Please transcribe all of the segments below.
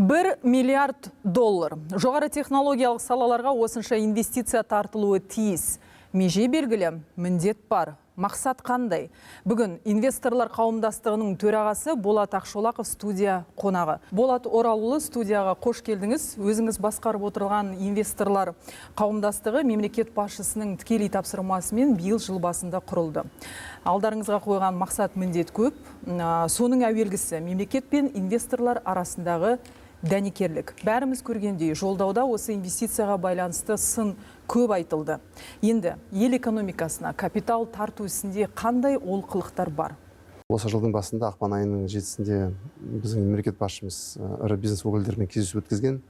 1 миллиард доллар. Жоғары технологиялық салаларға осынша инвестиция тартылуы тиіс. Меже белгілі, міндет бар. Мақсат қандай? Бүгін инвесторлар қауымдастығының төрағасы Болат Ақшолақов студия қонағы. Болат Оралұлы, студияға қош келдіңіз. Өзіңіз басқарып отырған инвесторлар қауымдастығы мемлекет басшысының тікелей тапсырмасымен биыл жыл басында құрылды. Алдарыңызға қойған мақсат, міндет көп. Соның әуелгісі мемлекет пен инвесторлар арасындағы дәнекерлік. Бәріміз көргендей, жолдауда осы инвестицияға байланысты сын көп айтылды. Енді ел экономикасына капитал тарту ісінде қандай олқылықтар бар? Осы жылдың басында, ақпан айының 7-сінде біздің мемлекет басшымыз ірі бизнес өкілдерімен кездесу өткізген.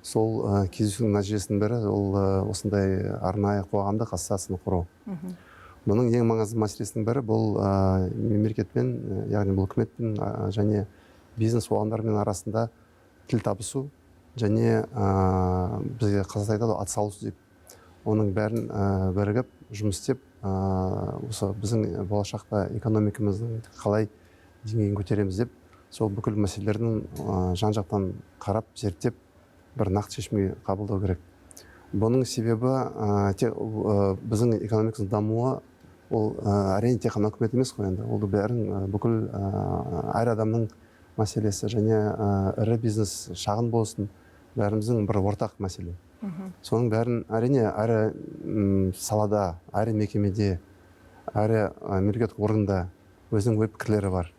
Сол кездесудің нәтижесінің бірі ол осындай арнайы қоғамдық ассоциацияны құру. Бұның ең маңызды мәселесінің бірі бұл мемлекетпен, яғни бұл үкіметпен және бизнес қоғамдармен арасында тіл табысу және бізге қазақта айтады атсалысу деп. Оның бәрін бірігіп жұмыс істеп, осы біздің болашақта экономикамыздың қалай деңгейін көтереміз деп, сол бүкіл мәселелердің жан-жақтан қарап, зерттеп, бір нақты шешімге қабылдау керек. Бұның себебі біздің экономикамыздың дамуы, ол әрине тек қана үкімет емес қой енді. Ол бәрін бүкіл әр адамның мәселесі және ірі бизнес шағын болсын, бәріміздің бір ортақ мәселе. Соның бәрін әрине әрі салада, әрі мекемеде, әрі мемлекеттік орында өзінің ой пікірлері бар.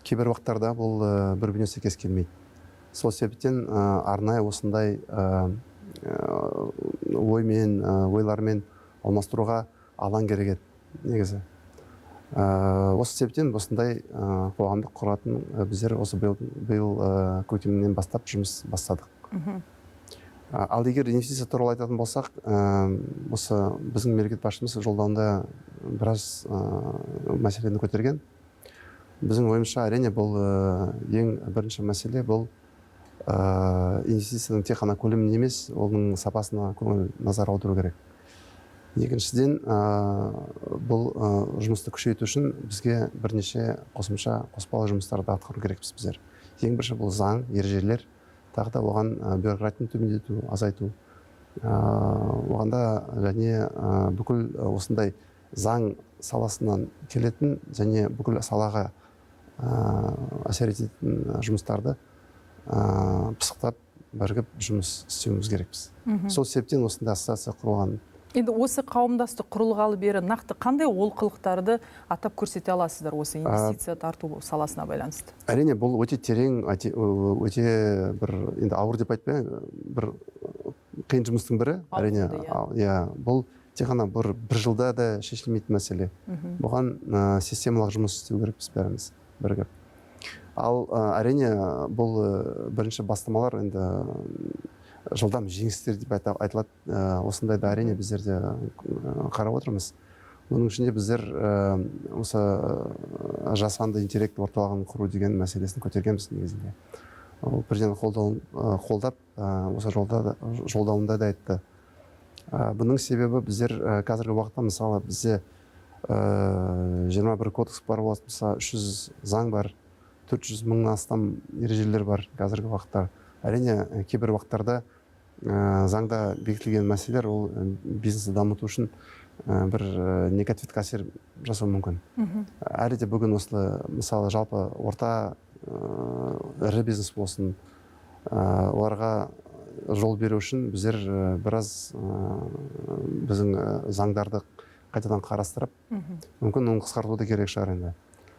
Кейбір уақыттарда бұл бір-біріне сәйкес келмейді. Сол себептен арнайы осындай ойлармен алмастыруға алаң керек еді негізі. Осы себептен осындай қоғамдық құратын біздер осы биыл көктемнен бастап жұмыс бастадық. Ал егер инвестиция туралы айтатын болсақ, осы біздің мемлекет басшымыз жолдауында біраз мәселені көтерген. Біздің ойымызша әрине бұл ең бірінші мәселе, бұл инвестицияның тек қана көлемін емес, оның сапасына көңіл назар аудару керек. Екіншіден, бұл жұмысты күшейту үшін бізге бірнеше қоспалы жұмыстарды атқару керекпіз біздер. Ең бірінші бұл заң, ережелер, тағы да оған бюрократияны төмендету, азайту. Оғанда және бүкіл осындай заң саласынан келетін және бүкіл салаға әсер ететін жұмыстарды пысықтап, бірігіп жұмыс істеуіміз керекпіз. Сол себептен осындай ассоциация құрылған. Енді осы қауымдастық құрылғалы бері нақты қандай олқылықтарды атап көрсете аласыздар осы инвестиция тарту саласына байланысты? Әрине, бұл өте терең, өте бір, енді ауыр деп айтпай, бір қиын жұмыстың бірі. Әрине, бұл тек қана бір жылда да шешілмейтін мәселе. Бұған системалық жұмыс істеу керекпіз бәріміз бірігіп. Ал әрине, бұл бірінші бастамалар енді жылдам жеңістер деп айтылады. Осындайда әрине біздерде қарап отырмыз. Оның ішінде біздер осы жасанды интеллект орталығын құру деген мәселесін көтергенбіз негізінде. Президент қолдап, осы жолдауында да айтты. Бұның себебі біздер қазіргі уақытта, мысалы, бізде 21 кодекс бар болатын болса, 300 заң бар, 400 мыңнан астам ережелер бар қазіргі уақытта. Әрине, кейбір уақыттарда заңда бекітілген мәселелер ол бизнесті дамыту үшін бір негативтік әсер жасауы мүмкін. Әлі де бүгін осылай, мысалы, жалпы орта ірі бизнес болсын, оларға жол беру үшін біздер біраз біздің заңдарды қайтадан қарастырып, мүмкін оны қысқартуды керек шығар енді.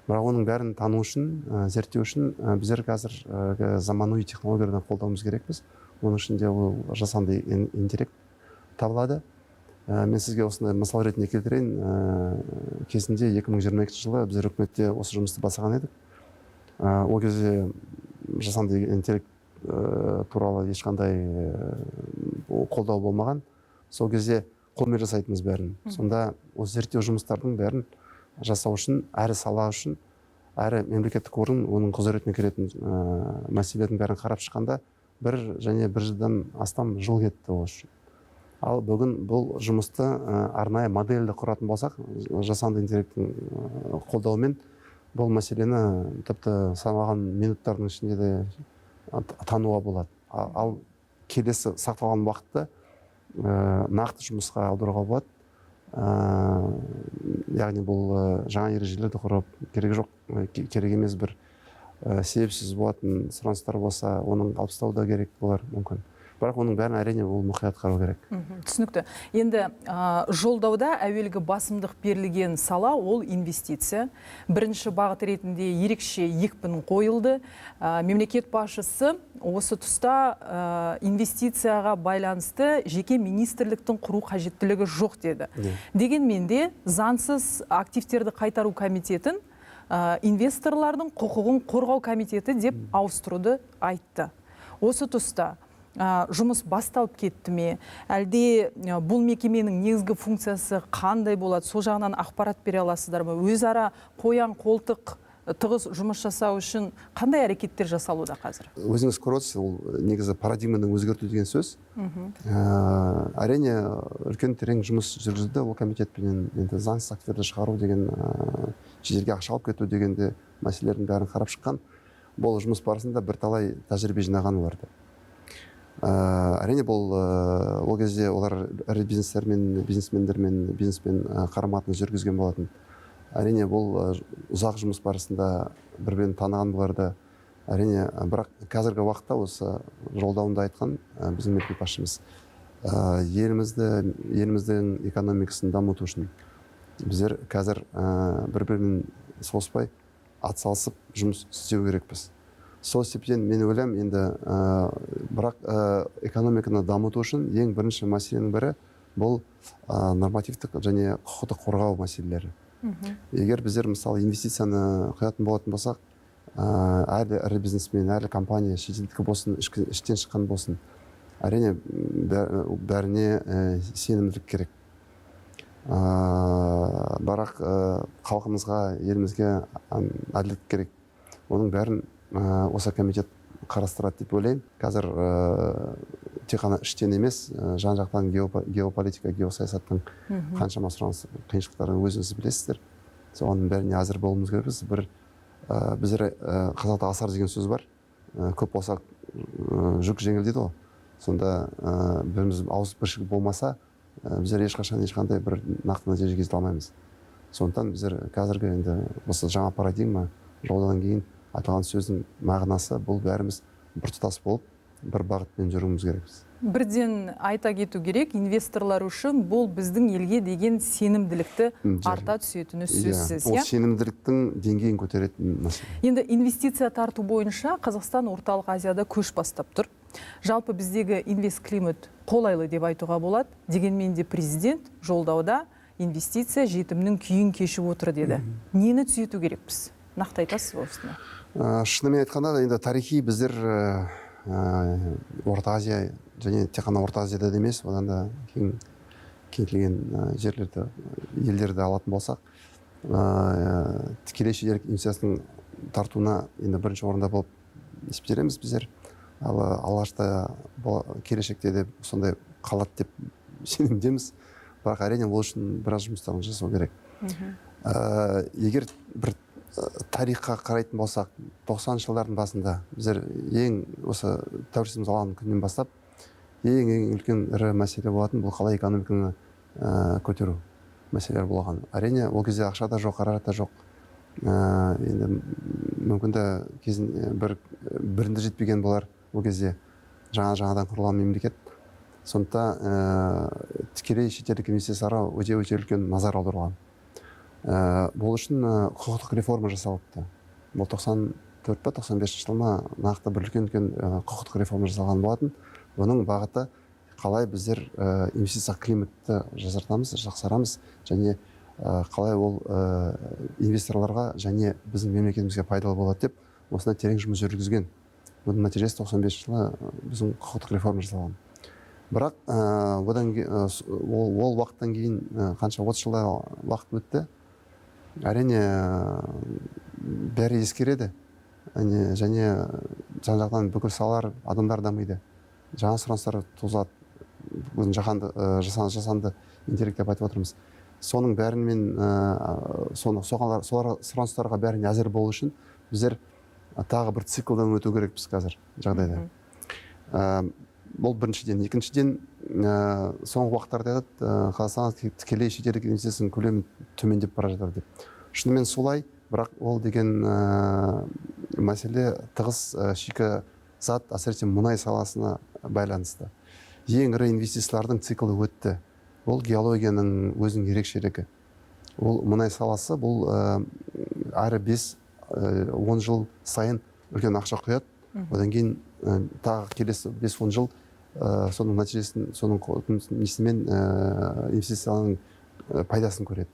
Бірақ оның бәрін тану үшін, зерттеу үшін біздер қазір заманауи технологиялардан қолдауымыз керекпіз. Оның ішінде ол жасанды интеллект табылады. Мен сізге осындай мысал ретінде келтірейін. Кезінде 2022 жылы біздер үкіметте осы жұмысты бастаған едік. Ол кезде жасанды интеллект туралы ешқандай қолдау болмаған. Сол кезде қолмен жасайтынбыз бәрін. Сонда осы зерттеу жұмыстардың бәрін жасау үшін, әрі сала үшін, әрі мемлекеттік орын оның құзыретіне келетін мәселелердің бәрін қарап шыққанда бір жылдан астам жыл кетті ол үшін. Ал бүгін бұл жұмысты арнайы модельді құратын болсақ, жасанды интеллекттің қолдауымен бұл мәселені тіпті саналған минуттардың ішінде де тануға болады. Ал келесі сақталған уақытты нақты жұмысқа аударуға болады. Яғни бұл жаңа ережелерді құрып керек емес бір себепсіз болатын сұраныстар болса, оның алып тастау да керек болар мүмкін. Бірақ оның бәрін әрине ол мұқият қарау керек. Түсінікті. Енді жолдауда әуелгі басымдық берілген сала ол инвестиция. Бірінші бағыт ретінде ерекше екпін қойылды. Мемлекет басшысы осы тұста инвестицияға байланысты жеке министрліктің құру қажеттілігі жоқ деді. Дегенмен де заңсыз активтерді қайтару комитетін инвесторлардың құқығын қорғау комитеті деп ауыстыруды айтты. Осы тұста жұмыс басталып кетті ме? Әлде бұл мекеменің негізгі функциясы қандай болады? Сол жағынан ақпарат бере аласыздар ма? Өзара қоян қолтық тығыз жұмыс жасау үшін қандай әрекеттер жасалуда қазір? Өзіңіз көріп отырсыз, ол негізі парадигманың өзгерту деген сөз. Әрине үлкен терең жұмыс жүргізілді ол комитетпен. Енді заңсыз активтерді шығару деген, шетелге ақша алып кету дегенде мәселелердің бәрін қарап шыққан. Бұл жұмыс барысында бірталай тәжірибе жинаған оларды. Әрине бұл ол кезде олар ірі бизнесмендермен қарым-қатынас жүргізген болатын. Әрине бұл ұзақ жұмыс барысында бір-бірін таныған бұларды. Әрине, бірақ қазіргі уақытта осы жолдауында айтқан біздің мемлекет басшымыз еліміздің экономикасын дамыту үшін біздер қазір бір-бірін соғыспай атсалысып жұмыс істеу керекпіз. Сол себептен мен ойлаймын, енді бірақ экономиканы дамыту үшін ең бірінші мәселенің бірі бұл нормативтік және құқықтық қорғау мәселелері. Егер біздер мысалы инвестицияны құятын болатын болсақ, әлі ірі бизнесмен, әлі компания, шетелдікі болсын, іштен шыққан болсын, әрине бәріне сенімділік керек. Бірақ халқымызға, елімізге әділдік керек. Оның бәрін осы комитет қарастырады деп ойлаймын. Қазір тек қана іштен емес, жан-жақтан геополитика, геосаясаттың қаншама сұраныс қиыншылықтарын өзіңіз білесіздер. Соның бәріне әзір болуымыз керекпіз. Біздер қазақта асар деген сөз бар. Көп болса жүк жеңіл дейді ғой. Сонда біріміз ауызбіршілік болмаса, біздер ешқандай бір нақты нәтижеге жете алмаймыз. Сондықтан біздер қазіргі енді осы жаңа парадигма жолдан кейін айтылған сөздің мағынасы бұл бәріміз біртұтас болып бір бағытпен жүруіміз керекпіз. Бірден айта кету керек, инвесторлар үшін бұл біздің елге деген сенімділікті арта түсетіні сөзсіз. Ол сенімділіктің деңгейін көтеретін мәселе. Енді инвестиция тарту бойынша Қазақстан орталық Азияда көш бастап тұр. Жалпы біздегі инвест-климат қолайлы деп айтуға болады. Дегенмен де президент жолдауда инвестиция жетімнің күйін кешіп отыр деді. Нені түзету керекпіз? Нақты айтасыз ба осыны? Шынымен айтқанда, енді тарихи біздер Орта Азия және тек қана Орта Азияда емес, одан да кеңейтілген жерлерді, елдерді алатын болсақ, тікелей шетелдік инвестицияның тартуына енді бірінші орында болып есептейміз біздер. Ал алғашта келешекте де сондай қалады деп сенімдеміз. Бірақ әрине ол үшін біраз жұмыстарын жасау керек. Егер бір тарихқа қарайтын болсақ, 90 жылдардың басында біздер ең осы тәуелсіздігіміз алған күннен бастап ең үлкен ірі мәселе болатын бұл қалай экономиканы көтеру мәселелер болған. Әрине ол кезде ақша да жоқ, қаражат та жоқ. Енді мүмкін де бірінде жетпеген болар ол кезде жаңадан құрылған мемлекет. Сондықтан тікелей шетелдік инвестицияларға өте үлкен назар аударылған. Бұл үшін құқықтық реформа жасалыпты. Бұл 94-95 жылына нақты бір үлкен құқықтық реформа жасалған болатын. Бұның бағыты қалай біздер инвестиция климатты жақсарамыз және қалай ол инвесторларға және біздің мемлекетімізге пайдалы болады деп осындай терең жұмыс жүргізген. Бұның нәтижесі 95 жылы біздің құқықтық реформа жасалған. Бірақ ол уақыттан кейін қанша 30 жылда уақыт өтті. Әрине бәрі ескереді және жан-жақтан бүкіл салалар, адамдар дамиды. Жаңа сұраныстар туғызады. Жасанды интеллект деп айтып отырмыз. Соның бәрімен сол сұраныстарға бәріне әзір болу үшін біздер тағы бір циклдан өту керекпіз қазір жағдайда. Бұл біріншіден. Екіншіден, соңғы уақыттарда Қазақстанға тікелей шетелдік инвестицияның көлемі төмендеп бара жатыр деп. Шынымен солай, бірақ ол деген мәселе тығыз шикізат, әсіресе мұнай саласына байланысты. Ең ірі инвестициялардың циклы өтті. Ол геологияның өзінің ерекшелігі. Ол мұнай саласы, бұл әрі 5-10 жыл сайын үлкен ақша құяды. Одан кейін тағы келесі 5-10 жыл соның нәтижесін, соның несімен инвестицияның пайдасын көреді.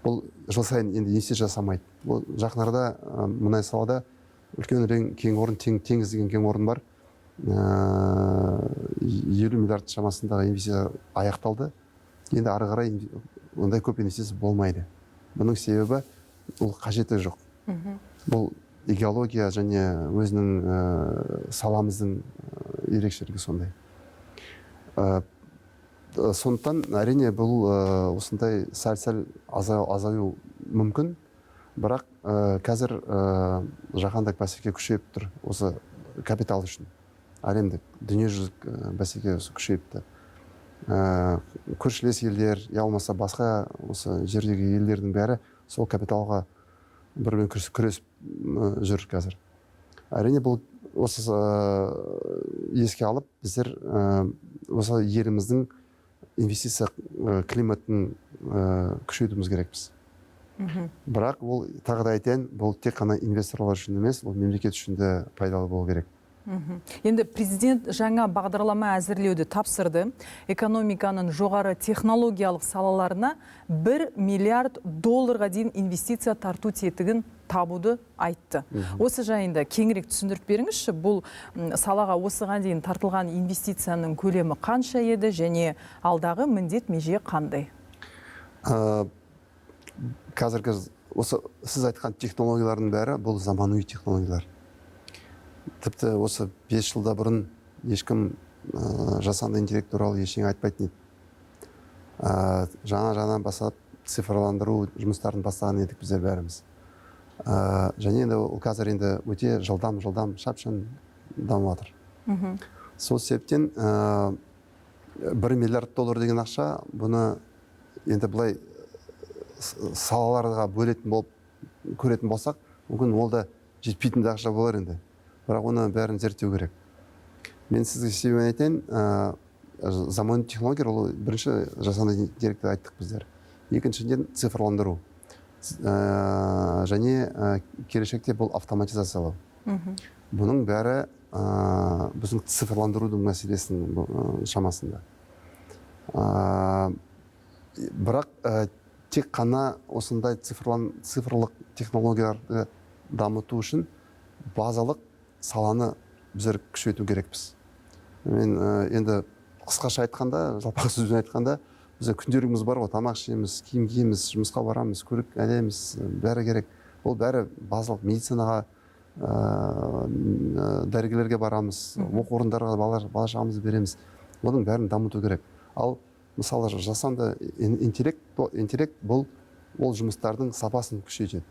Бұл жыл сайын енді инвестиция жасамайды. Бұл жақын арада мұнай салада үлкен кең орын, теңіз деген кең орын бар. 50 миллиард шамасындағы инвестиция аяқталды. Енді ары қарай ондай көп инвестиция болмайды. Бұның себебі ол қажеті жоқ. Бұл геология және өзінің саламыздың ерекшелігі сондай. Сондықтан әрине бұл осындай сәл-сәл азаю мүмкін, бірақ қазір жаһандық бәсеке күшейіп тұр осы капитал үшін. Әлемдік дүниежүзілік бәсеке күшейіпті. Көршілес елдер, болмаса басқа осы жердегі елдердің бәрі сол капиталға бірімен күресіп жүр қазір. Әрине бұл осы еске алып, біздер осы еліміздің инвестиция климатын күшейтуіміз керекпіз. Бірақ ол тағы да айтайын, бұл тек қана инвесторлар үшін емес, ол мемлекет үшін де пайдалы болу керек. Енді президент жаңа бағдарлама әзірлеуді тапсырды. Экономиканың жоғары технологиялық салаларына 1 миллиард долларға дейін инвестиция тарту тетігін табуды айтты. Осы жайында кеңірек түсіндіріп беріңізші, бұл салаға осыған дейін тартылған инвестицияның көлемі қанша еді және алдағы міндет меже қандай? Қазіргі осы сіз айтқан технологиялардың бәрі бұл заманауи технологиялар. Тіпті осы 5 жылда бұрын ешкім жасанды интеллект туралы ештеңе айтпайтын еді. Жаңа бастап цифрландыру жұмыстарын бастаған едік біздер бәріміз. Және енді ол қазір енді өте жылдам, шапшаң дамып жатыр. Сол себептен 1 миллиард доллар деген ақша, бұны енді былай салаларға бөлетін болып көретін болсақ, мүмкін ол да жетпейтін ақша болар енді. Бірақ оны бәрін зерттеу керек. Мен сізге себебін айтайын, заманауи технологиялар ол бірінші жасанды интеллектті айттық біздер. Екіншіден цифрландыру. Және келешекте бұл автоматизациялау. Бұның бәрі біздің цифрландырудың мәселесінің шамасында. Бірақ тек қана осындай цифрлық технологияларды дамыту үшін базалық саланы біздер күшейту керекпіз. Мен енді қысқаша айтқанда, жалпақ сөзбен айтқанда, бізде күнделігіміз бар ғой, тамақ ішеміз, киім киеміз, жұмысқа барамыз, көлік әлеміз, бәрі керек. Ол бәрі базалық медицинаға, дәрігерлерге барамыз, оқу орындарға бала шағамызды береміз. Оның бәрін дамыту керек. Ал мысалы жасанды интеллект бұл ол жұмыстардың сапасын күшейтеді.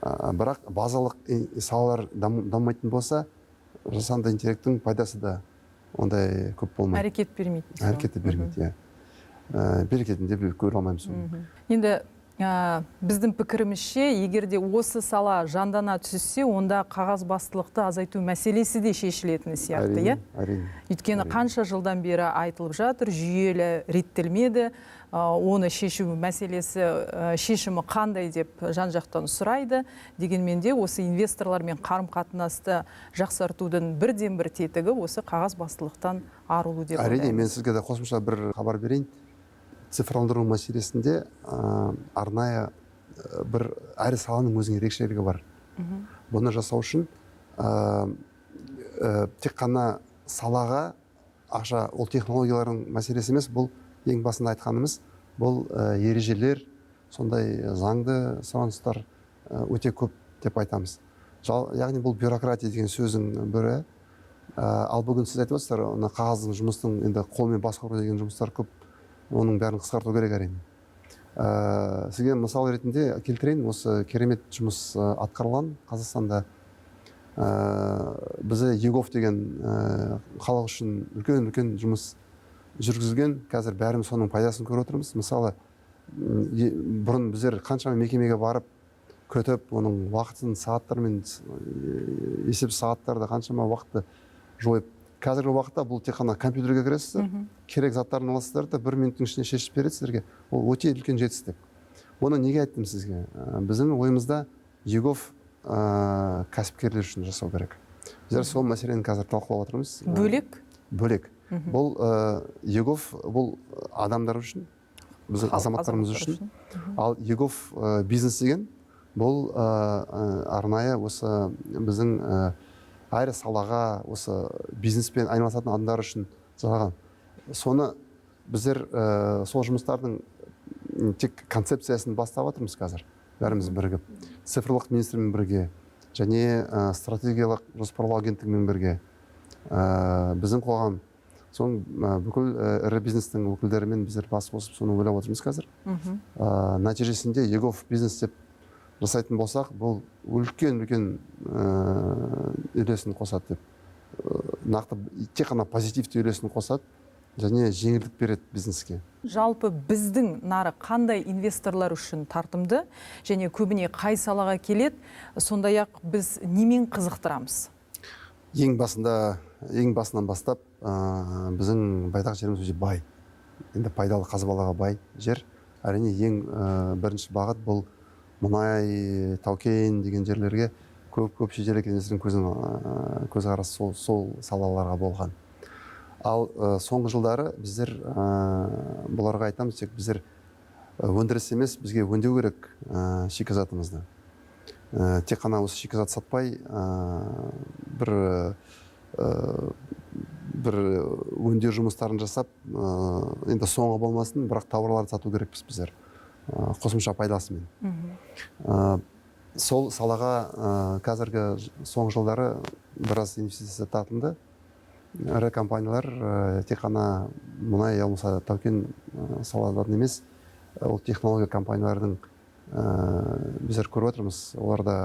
Бірақ базалық салалар дамымайтын болса, жасанды интеллекттің пайдасы да ондай көп болмайды. Әрекет бермейді. Әрекетті бермейді, берекетін де көре алмаймыз. Енді біздің пікірімізше, егерде осы сала жандана түссе, онда қағазбастылықты азайту мәселесі де шешілетіні сияқты, Әрине. Өйткені қанша жылдан бері айтылып жатыр, жүйелі реттелмеді, оны шешу мәселесі шешімі қандай деп жан-жақтан сұрайды. Дегенмен де осы инвесторлармен қарым-қатынасты жақсартудың бірден-бір тетігі осы қағазбастылықтан арылу деп ойлаймын. Әрине, мен сізге де қосымша бір хабар берейін. Цифрландыру мәселесінде арнайы бір әр саланың өзінің ерекшелігі бар. Бұны жасау үшін тек қана салаға ақша, ол технологиялардың мәселесі емес, бұл ең басында айтқанымыз, бұл ережелер, сондай заңды сұраныстар өте көп деп айтамыз. Яғни бұл бюрократия деген сөздің бірі. Ал бүгін сіз айтып отырсыздар, қағаздың жұмыстың енді қолмен басқару деген жұмыстар көп. Оның бәрін қысқарту керек әрине. Сізге мысал ретінде келтірейін, осы керемет жұмыс атқарылған Қазақстанда бізде егов деген халық үшін үлкен жұмыс жүргізген. Қазір бәріміз соның пайдасын көріп отырмыз. Мысалы, бұрын біздер қаншама мекемеге барып күтіп, оның уақытын сағаттармен есеп сағаттарда қаншама уақытты жойып. Қазіргі уақытта бұл тек қана компьютерге кіресіздер, керек заттарын аласыздар да 1 минуттың ішінде шешіп береді сіздерге. Ол өте үлкен жетістік. Оны неге айттым сізге? Біздің ойымызда егов кәсіпкерлер үшін жасау керек. Біздер сол мәселені қазір талқылап отырмыз. Бөлек. Бұл егов бұл адамдар үшін, біздің азаматтарымыз үшін. Ал егов бизнес деген бұл арнайы осы біздің әр салаға осы бизнеспен айналысатын адамдар үшін жасалған. Соны біздер сол жұмыстардың тек концепциясын бастап жатырмыз қазір. Бәріміз бірігіп, цифрлық министрмен бірге, және стратегиялық жоспарлау агенттігімен бірге, біздің қоғам, соң бүкіл ірі бизнестің өкілдерімен біздер бас қосып соны ойлап отырмыз қазір. Нәтижесінде егов бизнес деп жасайтын болсақ, бұл үлкен үлесін қосады деп, нақты тек қана позитивті үлесін қосады және жеңілдік береді бизнеске. Жалпы біздің нарық қандай инвесторлар үшін тартымды және көбіне қай салаға келеді, сондай-ақ біз немен қызықтырамыз? Ең басынан бастап біздің байтақ жеріміз өте бай. Енді пайдалы қазбалаға бай жер. Әрине ең бірінші бағыт бұл мұнай, тау-кен деген жерлерге көп шетелдік инвестордың көзқарасы сол салаларға болған. Ал соңғы жылдары біздер бұларға айтамыз, тек біздер өндіріс емес, бізге өңдеу керек шикізатымызды. Тек қана осы шикізат сатпай, бір өңдеу жұмыстарын жасап, енді соңғы болмасын, бірақ тауарларды сату керекпіз біздер қосымша пайдасымен. Сол салаға қазіргі соңғы жылдары біраз инвестиция тартылды. Ірі компаниялар тек қана мұнай, болмаса тау-кен салаларын емес, ол технология компаниялардың біздер көріп отырмыз, олар да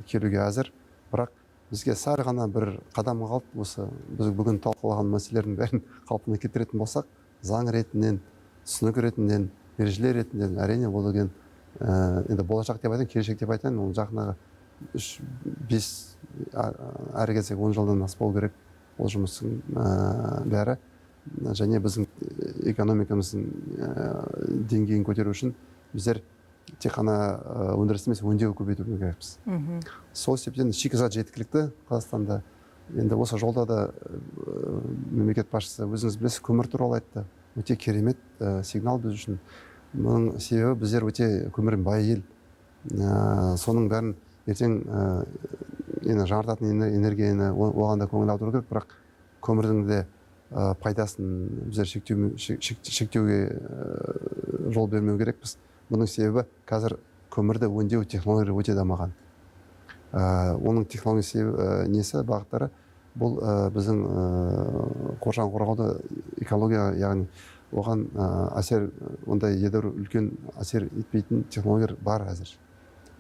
келуге әзір. Бірақ бізге сәл ғана бір қадам қалып, осы біз бүгін талқылаған мәселелердің бәрін қалпына келтіретін болсақ, заң ретінен, түсінік ретінен, ережелер ретінен, әрине ол деген енді болашақ деп айтайын, келешек деп айтайын, ол жақындағы 3-5 әрі келсек 10 жылдан аспау керек ол жұмыстың бәрі. Және біздің экономикамыздың деңгейін көтеру үшін біздер тек қана өндіріс емес, өңдеу көбейту керекпіз. Сол себептен шикізат жеткілікті Қазақстанда. Енді осы жолда да мемлекет басшысы өзіңіз білесіз, көмір туралы айтты. Өте керемет сигнал біз үшін. Мұның себебі біздер өте көмірден бай ел. Соның бәрін ертең жаңартатын энергияны оған да көңіл аудару керек, бірақ көмірдің де пайдасын біздер шектеуге жол бермеу керекпіз. Бұның себебі қазір көмірді өңдеу технологиялары өте дамыған. Оның технология несі, бағыттары, бұл біздің қоршаған қорғауды экология, яғни оған әсер, ондай едәуір үлкен әсер етпейтін технологиялар бар әзір.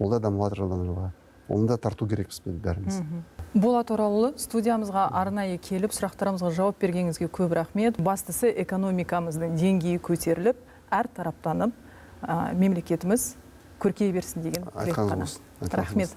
Ол да дамып жатыр жылдан жылға. Оны да тарту керекпіз бәріміз. Болат Оралұлы, студиямызға арнайы келіп, сұрақтарымызға жауап бергеніңізге көп рахмет. Бастысы экономикамыздың деңгейі көтеріліп, әр тараптанып, мемлекетіміз көркейе берсін деген тілек қана. Рахмет.